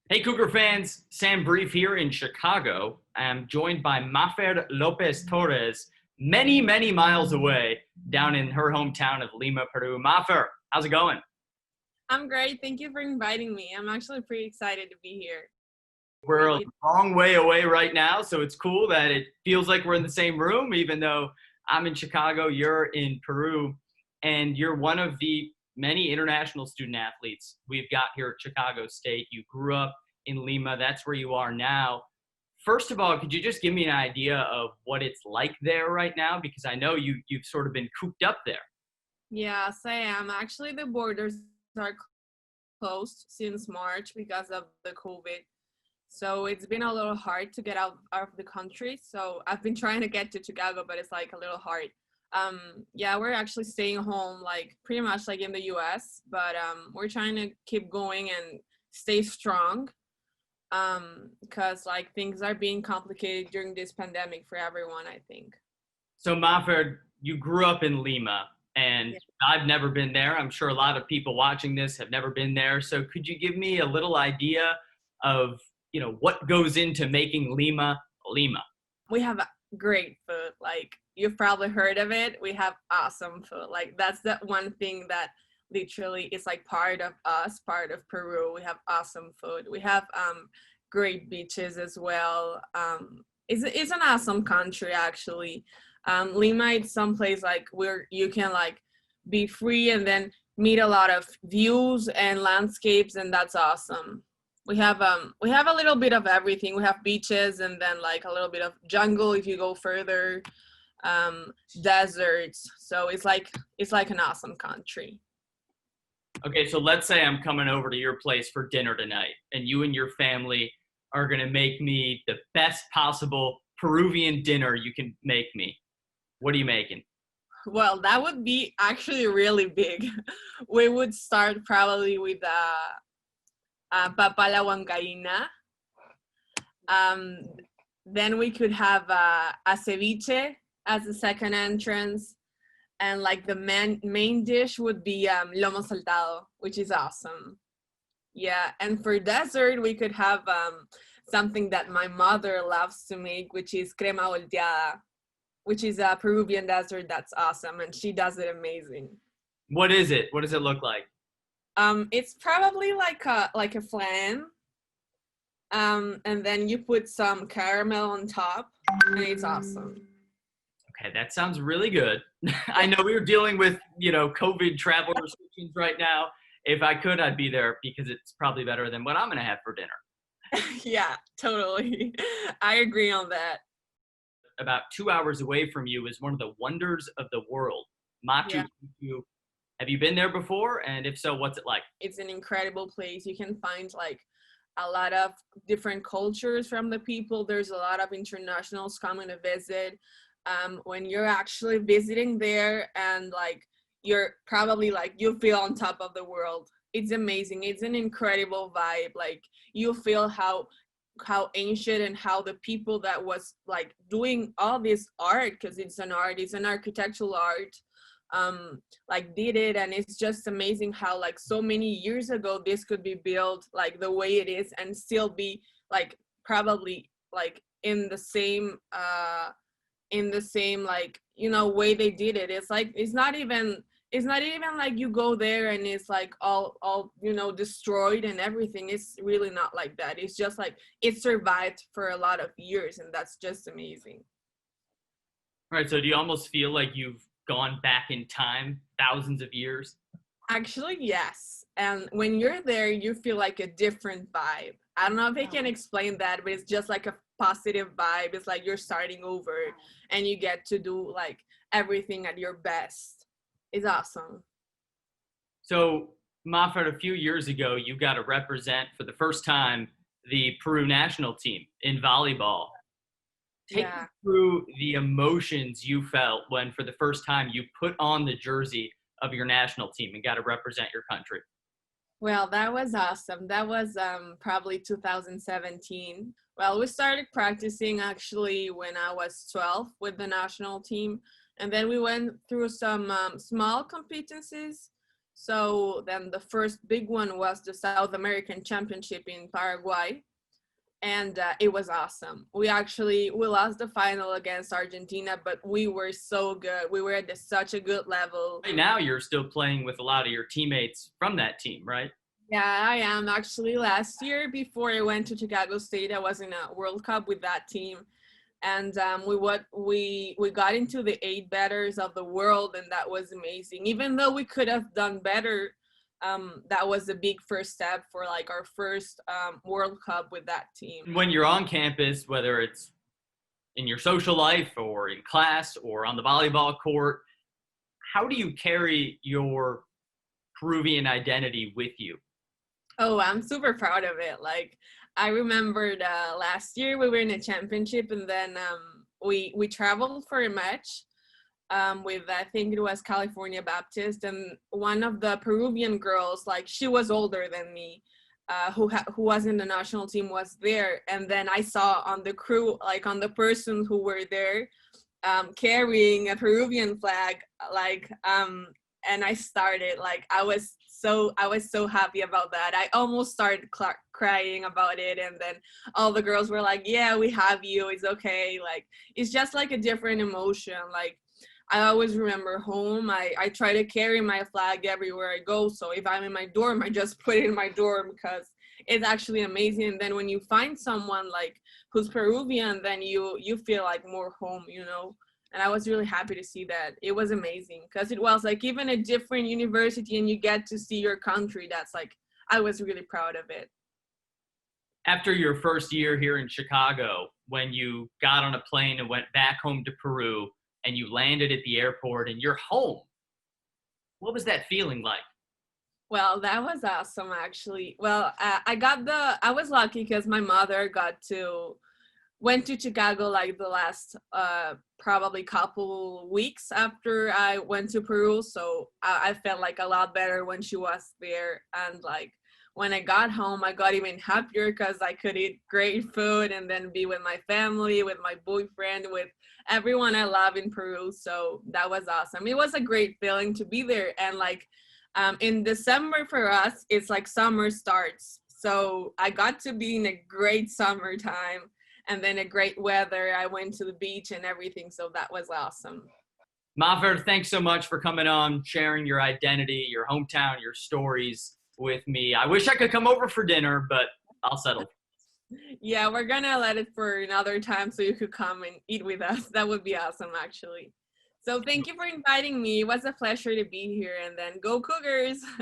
Hey, Cougar fans, Sam Brief here in Chicago. I'm joined by Mafer Lopez-Torres, many, many miles away down in her hometown of Lima, Peru. Mafer, how's it going? I'm great. Thank you for inviting me. I'm actually pretty excited to be here. We're a Really. long way away right now, so it's cool that it feels like we're in the same room, even though I'm in Chicago, you're in Peru, and you're one of the many international student athletes we've got here at Chicago State. You grew up in Lima, that's where you are now. First of all, could you just give me an idea of what it's like there right now? Because I know you've sort of been cooped up there. Yes, I am. Actually, the borders are closed since March because of the COVID. So it's been a little hard to get out of the country. So I've been trying to get to Chicago, but it's like a little hard. Yeah, we're actually staying home, like pretty much like in the US, but we're trying to keep going and stay strong. Because like things are being complicated during this pandemic for everyone, I think. So, Mafer, you grew up in Lima, and Yeah. I've never been there. I'm sure a lot of people watching this have never been there. So, could you give me a little idea of, what goes into making Lima Lima? We have great food. Like you've probably heard of it. We have awesome food. Like that's the one thing that literally is like part of us, part of Peru. We have awesome food. We have great beaches as well. It's an awesome country actually. Lima is someplace like where you can like be free and then meet a lot of views and landscapes, and that's awesome. We have a little bit of everything. We have beaches and then like a little bit of jungle if you go further, um, deserts. So it's like an awesome country. Okay, so let's say I'm coming over to your place for dinner tonight, and you and your family are going to make me the best possible Peruvian dinner you can make me. What are you making? Well, that would be actually really big. We would start probably with papa la huancaína. Um, then we could have a ceviche as a second entrance, and like the main dish would be lomo saltado, which is awesome. Yeah, and for dessert we could have something that my mother loves to make, which is crema volteada, which is a Peruvian dessert that's awesome, and she does it amazing. What is it? What does it look like? It's probably like a flan, and then you put some caramel on top, and it's awesome. Okay, that sounds really good. I know we are dealing with, COVID travel restrictions right now. If I could, I'd be there because it's probably better than what I'm going to have for dinner. Yeah, totally. I agree on that. About 2 hours away from you is one of the wonders of the world, Machu Yeah, Picchu. Have you been there before? And if so, what's it like? it's an incredible place. You can find like a lot of different cultures from the people. There's a lot of internationals coming to visit. When you're actually visiting there, and like you're probably like you feel on top of the world. It's amazing. It's an incredible vibe. Like you feel how ancient and how the people that was like doing all this art, because it's an art, it's an architectural art, like did it, and it's just amazing how like so many years ago this could be built like the way it is and still be like probably like in the same like way they did it. It's like it's not even like you go there and it's like all destroyed and everything. It's really not like that. It's just like it survived for a lot of years, and that's just amazing. All right, so do you almost feel like you've gone back in time thousands of years? Actually, yes. And when you're there, you feel like a different vibe. I don't know if I can explain that, but it's just like a positive vibe. It's like you're starting over and you get to do like everything at your best. It's awesome. So, Moffat, a few years ago, you got to represent for the first time the Peru national team in volleyball. Take me Yeah. through the emotions you felt when, for the first time, you put on the jersey of your national team and got to represent your country. Well, that was awesome. That was probably 2017. Well, we started practicing actually when I was 12 with the national team. And then we went through some small competencies So then the first big one was the South American Championship in Paraguay, and it was awesome. We lost the final against Argentina, but we were so good. We were at such a good level. Right now, you're still playing with a lot of your teammates from that team, right? Yeah, I am actually. Last year, before I went to Chicago State, I was in a World Cup with that team, and we got into the 8 betters of the world, and that was amazing. Even though we could have done better, that was a big first step for like our first World Cup with that team. When you're on campus, whether it's in your social life or in class or on the volleyball court, how do you carry your Peruvian identity with you? Oh, I'm super proud of it. Like, I remembered last year we were in a championship, and then we traveled for a match with, I think it was California Baptist, and one of the Peruvian girls, like she was older than me, who was in the national team, was there, and then I saw on the crew, like on the person who were there, carrying a Peruvian flag, like and I started like I was so happy about that. I almost started crying about it, and then all the girls were like, "Yeah, we have you. It's okay." Like, it's just like a different emotion. Like, I always remember home. I try to carry my flag everywhere I go. So if I'm in my dorm, I just put it in my dorm because it's actually amazing. And then when you find someone like who's Peruvian, then you feel like more home, you know. And I was really happy to see that. It was amazing because it was like even a different university, and you get to see your country. That's like, I was really proud of it. After your first year here in Chicago, when you got on a plane and went back home to Peru and you landed at the airport and you're home, what was that feeling like? Well, that was awesome, actually. Well, I was lucky because my mother went to Chicago like the last probably couple weeks after I went to Peru. So I felt like a lot better when she was there. And like when I got home, I got even happier because I could eat great food and then be with my family, with my boyfriend, with everyone I love in Peru. So that was awesome. It was a great feeling to be there. And like in December for us, it's like summer starts. So I got to be in a great summertime and then a great weather. I went to the beach and everything. So that was awesome. Mafer, thanks so much for coming on, sharing your identity, your hometown, your stories with me. I wish I could come over for dinner, but I'll settle. Yeah, we're gonna let it for another time so you could come and eat with us. That would be awesome, actually. So thank you for inviting me. It was a pleasure to be here, and then go Cougars.